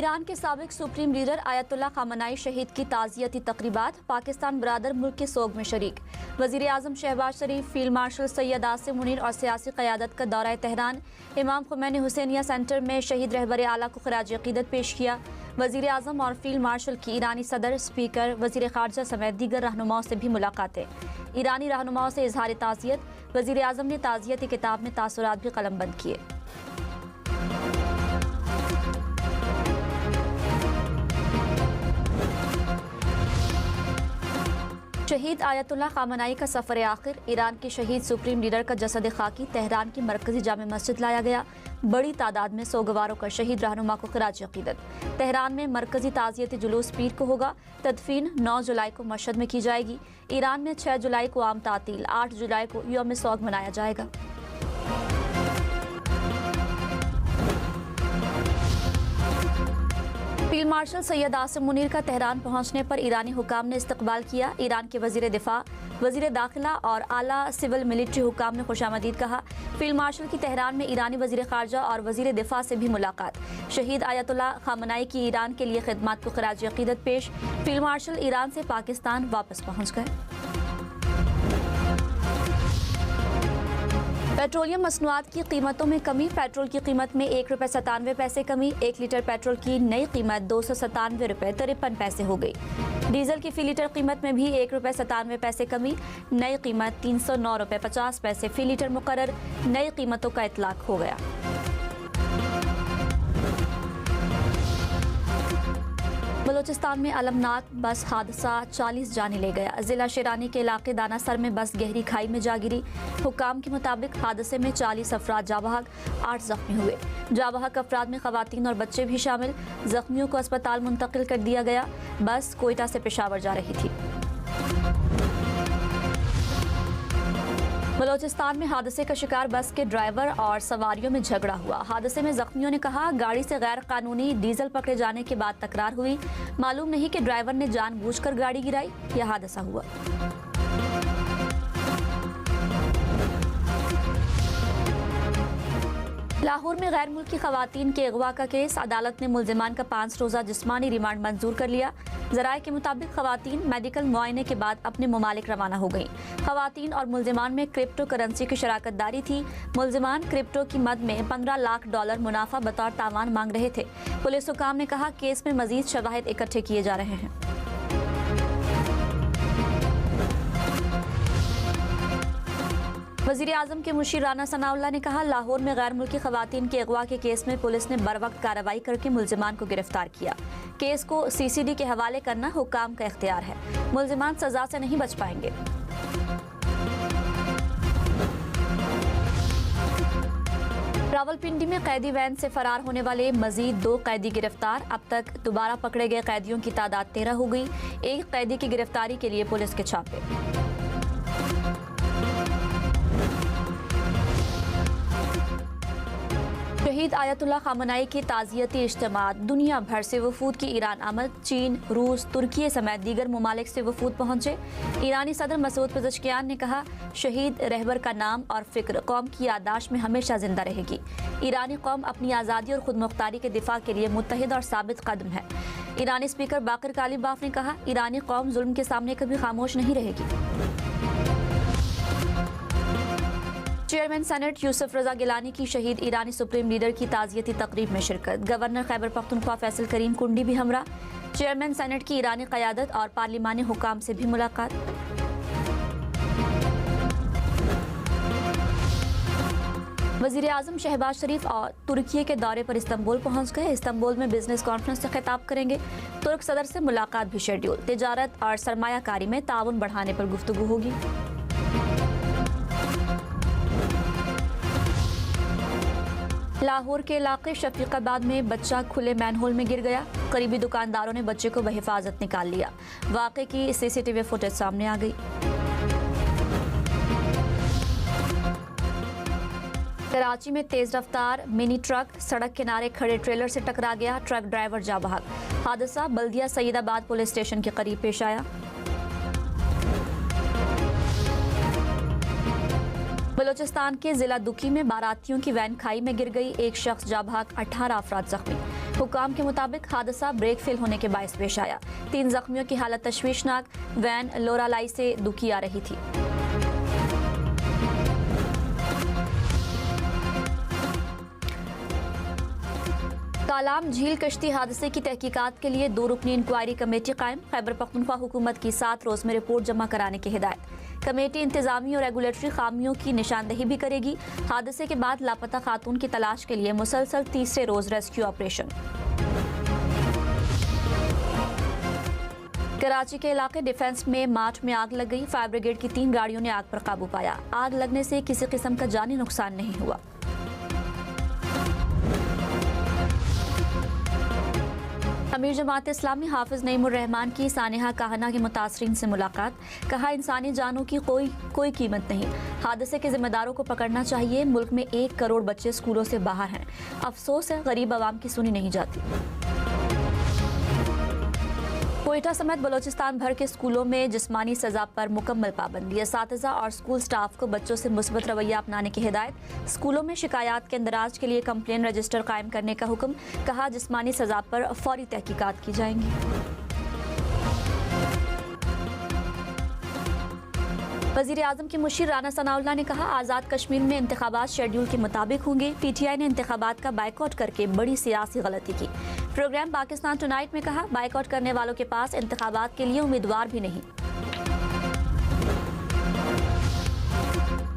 Iran के साबिक supreme leader Ayatollah खामनाई शहीद की ताज़ियती तकरीबात, पाकिस्तान बरादर मुल्क के सोग में शरीक। वज़ीर आज़म शहबाज शरीफ, फील्ड मार्शल सैयद आसिम मुनीर और सियासी क़यादत का दौरा तेहरान। इमाम खुमैनी हुसैनिया सेंटर में शहीद रहबर आला को खराज अक़ीदत पेश किया। वज़ीर आज़म और फील्ड मार्शल की ईरानी सदर, स्पीकर, वज़ीर ख़ारजा समेत दीगर रहनुमाओं से भी मुलाकातें। ईरानी रहनुमाओं से इजहार ताज़ियत। वज़ीर आज़म ने ताज़ियती किताब में तासुरात भी कलमबंद किए। शहीद आयतुल्लाह खामनाई का सफ़र आखिर। ईरान के शहीद सुप्रीम लीडर का जसद खाकी तेहरान की मरकजी जामे मस्जिद लाया गया। बड़ी तादाद में सोगवारों का शहीद रहनुमा को खराज अक़ीदत। तेहरान में मरकजी ताज़ियती जुलूस पीर को होगा। तदफीन 9 जुलाई को मशहद में की जाएगी। ईरान में 6 जुलाई को आम तातील, 8 जुलाई को यौम सोग मनाया जाएगा। फील्ड मार्शल सैयद आसिम मुनीर का तेहरान पहुंचने पर ईरानी हुकाम ने इस्तकबाल किया। ईरान के वज़ीर दिफा, वज़ीर दाखिला और आला सिविल मिलिट्री हुकाम ने खुशामदीद कहा। फील्ड मार्शल की तेहरान में ईरानी वज़ीर ख़ारजा और वज़ीर दिफा से भी मुलाकात। शहीद आयतुल्लाह खामनाई की ईरान के लिए खिदमत को खराज अक़ीदत पेश। फील्ड मार्शल ईरान से पाकिस्तान वापस पहुँच गए। पेट्रोलियम मसनूआत की कीमतों में कमी। पेट्रोल की कीमत में 1 रुपये 97 पैसे कमी। 1 लीटर पेट्रोल की नई कीमत 297 रुपये 53 पैसे हो गई। डीजल की फ़ी लीटर कीमत में भी 1 रुपये 97 पैसे कमी। नई कीमत 309 रुपये 50 पैसे फ़ी लीटर मुकर्रर। नई कीमतों का इतलाक हो गया। बलूचिस्तान में अलमनाक बस हादसा 40 जाने ले गया। जिला शेरानी के इलाके दानासर में बस गहरी खाई में जा गिरी। हुकाम के मुताबिक हादसे में 40 अफराद जाबहक, 8 जख्मी हुए। जाबहक अफराद में खवातीन और बच्चे भी शामिल। जख्मियों को अस्पताल मुंतकिल कर दिया गया। बस कोयटा से पेशावर जा रही थी। बलूचिस्तान में हादसे का शिकार बस के ड्राइवर और सवारियों में झगड़ा हुआ। हादसे में जख्मियों ने कहा, गाड़ी से गैर कानूनी डीजल पकड़े जाने के बाद तकरार हुई। मालूम नहीं कि ड्राइवर ने जानबूझकर गाड़ी गिराई या हादसा हुआ। लाहौर में गैर मुल्की खवातीन के अगवा का केस। अदालत ने मुल्जिमान का 5 रोज़ा जिस्मानी रिमांड मंजूर कर लिया। ज़राए के मुताबिक खवातीन मेडिकल मुआयने के बाद अपने ममालिक रवाना हो गईं। खवातीन और मुल्जिमान में क्रिप्टो करेंसी की शराकत दारी थी। मुल्जिमान क्रिप्टो की मद में $15 लाख मुनाफा बतौर तावान मांग रहे थे। पुलिस हुकाम ने कहा, केस में मजीद शवाहिद इकट्ठे किए जा रहे हैं। वज़ीर आज़म के मुशीर राना सनाउल्लाह ने कहा, लाहौर में गैर मुल्की खवातीन के अगवा के केस में पुलिस ने बरवक्त कार्रवाई करके मुल्जिमान को गिरफ्तार किया। केस को CCD के हवाले करना हुकाम का इख्तियार है। मुल्जिमान सजा से नहीं बच पाएंगे। रावलपिंडी में कैदी वैन से फरार होने वाले मजीद 2 कैदी गिरफ्तार। अब तक दोबारा पकड़े गए कैदियों की तादाद 13 हो गई। एक कैदी की गिरफ्तारी के लिए पुलिस के छापे। शहीद आयतुल्लाह खामनाई की ताज़ियती इज्तिमात। दुनिया भर से वफूद की ईरान आमद। चीन, रूस, तुर्की समेत दीगर ममालिक से वफूद पहुंचे। ईरानी सदर मसूद पेज़ेश्कियान ने कहा, शहीद रहबर का नाम और फ़िक्र कौम की याददाश्त में हमेशा जिंदा रहेगी। ईरानी कौम अपनी आज़ादी और खुद मुख्तारी के दिफा के लिए मुत्तहिद और साबित कदम है। ईरानी स्पीकर बाकर कालीबाफ ने कहा, ईरानी कौम जुल्म के सामने कभी खामोश नहीं रहेगी। चेयरमैन सेनेट यूसुफ रजा गिलानी की शहीद ईरानी सुप्रीम लीडर की ताज़ियती तकरीब में शिरकत। गवर्नर खैबर पख्तूनख्वा फैसल करीम कुंडी भी हमरा। चेयरमैन सेनेट की ईरानी क़यादत और पार्लिमानी हुकाम से भी मुलाकात। वज़ीर आज़म शहबाज शरीफ और तुर्की के दौरे पर इस्तंबुल पहुंच गए। इस्तंबुल में बिजनेस कॉन्फ्रेंस से खिताब करेंगे। तुर्क सदर से मुलाकात भी शेड्यूल। तिजारत और सरमायाकारी में ताउन बढ़ाने पर गुफ्तगू होगी। लाहौर के इलाके शफीकाबाद में बच्चा खुले मैनहोल में गिर गया। करीबी दुकानदारों ने बच्चे को बहिफाजत निकाल लिया। वाक़े की CCTV फुटेज सामने आ गई। कराची में तेज रफ्तार मिनी ट्रक सड़क किनारे खड़े ट्रेलर से टकरा गया। ट्रक ड्राइवर जाबहक। हादसा बल्दिया सईदाबाद पुलिस स्टेशन के करीब पेश आया। बलूचिस्तान के जिला दुकी में बारातियों की वैन खाई में गिर गई, एक शख्स जा भाग, 18 अफराद जख्मी। हुकाम के मुताबिक हादसा ब्रेक फेल होने के बायस पेश आया। 3 जख्मियों की हालत तशवीशनाक। वैन लोरालाई से दुकी आ रही थी। कालाम झील कश्ती हादसे की तहकीकात के लिए 2 रुकनी इंक्वायरी कमेटी कायम। खैबर पख्तूनख्वा हुकूमत की 7 रोज में रिपोर्ट जमा कराने की हिदायत। कमेटी इंतजामी और रेगुलेटरी खामियों की निशानदेही भी करेगी। हादसे के बाद लापता खातून की तलाश के लिए मुसलसल तीसरे रोज रेस्क्यू ऑपरेशन। कराची के इलाके डिफेंस में मार्च में आग लग गई। फायर ब्रिगेड की 3 गाड़ियों ने आग पर काबू पाया। आग लगने से किसी किस्म का जानी नुकसान नहीं हुआ। अमीर जमात इस्लामी हाफिज नईमुर रहमान की सानिहा काहना के मुतासरीन से मुलाकात। कहा, इंसानी जानों की कोई कीमत नहीं। हादसे के जिम्मेदारों को पकड़ना चाहिए। मुल्क में 1 करोड़ बच्चे स्कूलों से बाहर हैं। अफसोस है गरीब आवाम की सुनी नहीं जाती। कोयटा समेत बलूचिस्तान भर के स्कूलों में जिस्मानी सजा पर मुकम्मल पाबंदी। असातिज़ा और स्कूल स्टाफ को बच्चों से मुस्बत रवैया अपनाने की हिदायत। स्कूलों में शिकायत के इंदराज के लिए कंप्लेन रजिस्टर कायम करने का हुक्म। कहा, जिस्मानी सजा पर फौरी तहकीकात की जाएंगी। वज़ीर आज़म की मुशीर राना सनाउल्लाह ने कहा, आज़ाद कश्मीर में इंतखाबात शेड्यूल के मुताबिक होंगे। PTI ने इंतखाबात का बायकॉट करके बड़ी सियासी गलती की। प्रोग्राम पाकिस्तान टुनाइट में कहा, बायकॉट करने वालों के पास इंतखाबात के लिए उम्मीदवार भी नहीं।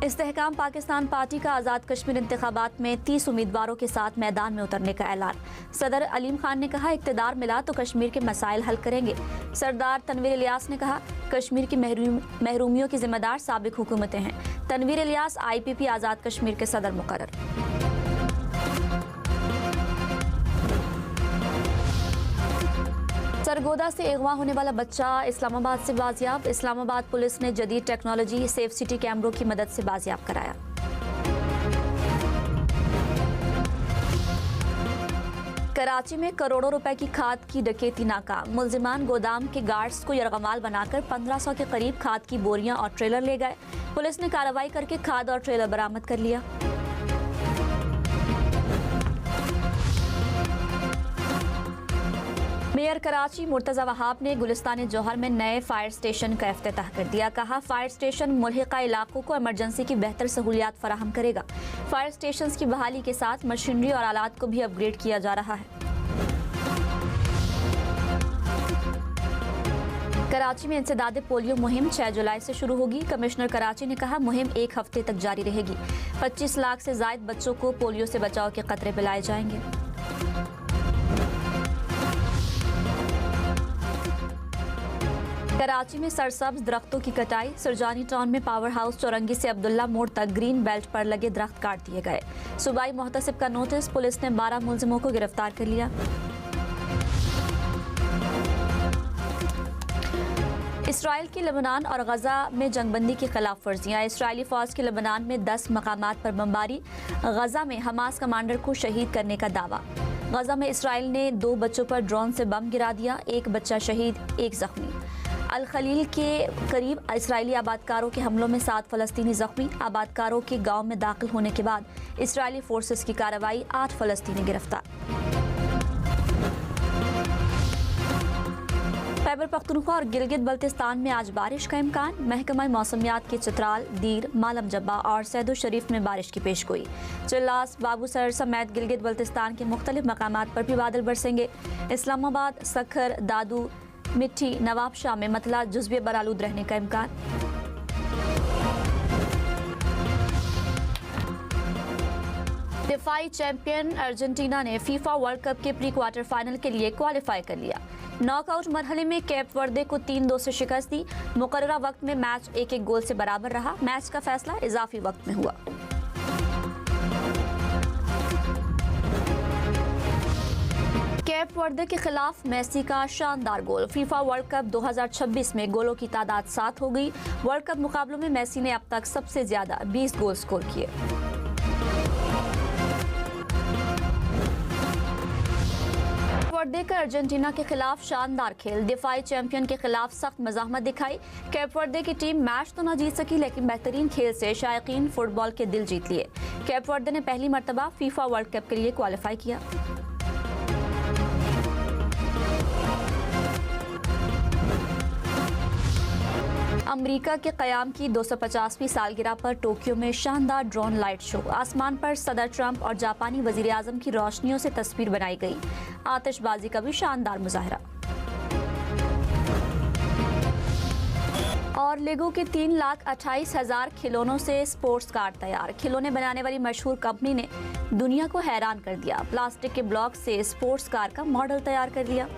इस्तेहकाम पाकिस्तान पार्टी का आज़ाद कश्मीर इंतखाबात में 30 उम्मीदवारों के साथ मैदान में उतरने का ऐलान। सदर अलीम खान ने कहा, इक़्तिदार मिला तो कश्मीर के मसाइल हल करेंगे। सरदार तनवीर इलियास ने कहा, कश्मीर की महरूमियों की जिम्मेदार साबिक हुकूमतें हैं। तनवीर इलियास IPP आज़ाद कश्मीर के सदर मुकर्रर। सरगोदा से अगवा होने वाला बच्चा इस्लामाबाद से बाजियाब। इस्लामाबाद पुलिस ने जदीद टेक्नोलॉजी सेफ सिटी कैमरों की मदद से बाजियाब कराया। कराची में करोड़ों रुपए की खाद की डकैती नाकाम। मुल्जिमान गोदाम के गार्ड्स को यरगमाल बनाकर 1500 के करीब खाद की बोरियां और ट्रेलर ले गए। पुलिस ने कार्रवाई करके खाद और ट्रेलर बरामद कर लिया। मेयर कराची मुर्तज़ा वहाब ने गुलिस्तान जौहर में नए फायर स्टेशन का इफ्तिताह कर दिया। कहा, फायर स्टेशन मुल्हिका इलाकों को इमरजेंसी की बेहतर सहूलियात फराहम करेगा। फायर स्टेशन की बहाली के साथ मशीनरी और आलात को भी अपग्रेड किया जा रहा है। कराची में इंसदाद पोलियो मुहिम 6 जुलाई से शुरू होगी। कमिश्नर कराची ने कहा, मुहिम 1 हफ्ते तक जारी रहेगी। 25 लाख से जायद बच्चों को पोलियो से बचाव के कतरे पिलाए जाएंगे। कराची में सरसब्ज दरख्तों की कटाई। सुरजानी टाउन में पावर हाउस चौरंगी से अब्दुल्ला मोड़ तक ग्रीन बेल्ट पर लगे दरख्त काट दिए गए। सूबाई मोहतसिब का नोटिस। पुलिस ने 12 मुलजिमों को गिरफ्तार कर लिया। इसराइल की लेबनान और गजा में जंगबंदी की खिलाफ वर्जियाँ। इसराइली फौज की लेबनान में 10 मकामात पर बमबारी। गजा में हमास कमांडर को शहीद करने का दावा। गजा में इसराइल ने 2 बच्चों पर ड्रोन से बम गिरा दिया। 1 बच्चा शहीद, 1 जख्मी। अल खलील के करीब इसराइली आबादकारों के हमलों में 7 फलस्तीनी जख्मी। आबादकारों के गांव में दाखिल होने के बाद इसराइली फोर्सेस की कार्रवाई, 8 फलस्तीनी गिरफ्तार। खैबर पख्तूनख्वा और गिलगित बल्तिस्तान में आज बारिश का इम्कान। महकमा मौसमियात के चित्राल, दीर, मालम जब्बा और सैदो शरीफ में बारिश की पेशगोई। चिल्लास, बाबूसर समेत गिलगित बल्तिस्तान के मुख्तलिफ मकामात पर भी बादल बरसेंगे। इस्लामाबाद, सखर, दादू, मिट्टी, नवाबशाह में मतला जुज़्वे बरालूद रहने का इम्कान। दिफाई चैंपियन अर्जेंटीना ने फीफा वर्ल्ड कप के प्री क्वार्टर फाइनल के लिए क्वालिफाई कर लिया। नॉकआउट मरहले में कैप वर्दे को 3-2 से शिकस्त दी। मुकर्ररा वक्त में मैच 1-1 गोल से बराबर रहा। मैच का फैसला इजाफी वक्त में हुआ। कैप वर्दे के खिलाफ मेसी का शानदार गोल। फीफा वर्ल्ड कप 2026 में गोलों की तादाद 7 हो गई। वर्ल्ड कप मुकाबलों में मेसी ने अब तक सबसे ज्यादा 20 गोल स्कोर किए। वर्दे का अर्जेंटीना के खिलाफ शानदार खेल, दिफाई चैंपियन के खिलाफ सख्त मज़ाहमत दिखाई। कैप वर्दे की टीम मैच तो न जीत सकी, लेकिन बेहतरीन खेल से शायकीन फुटबॉल के दिल जीत लिए। कैप वर्दे ने पहली मरतबा फीफा वर्ल्ड कप के लिए क्वालिफाई किया। अमेरिका के क़याम की 250वीं सालगिरह पर टोक्यो में शानदार ड्रोन लाइट शो। आसमान पर सदर ट्रंप और जापानी वज़ीर आज़म की रोशनियों से तस्वीर बनाई गई। आतिशबाजी का भी शानदार मुजाहरा। और लेगो के 3,28,000 खिलौनों से स्पोर्ट्स कार तैयार। खिलौने बनाने वाली मशहूर कंपनी ने दुनिया को हैरान कर दिया। प्लास्टिक के ब्लॉक से स्पोर्ट्स कार का मॉडल तैयार कर लिया।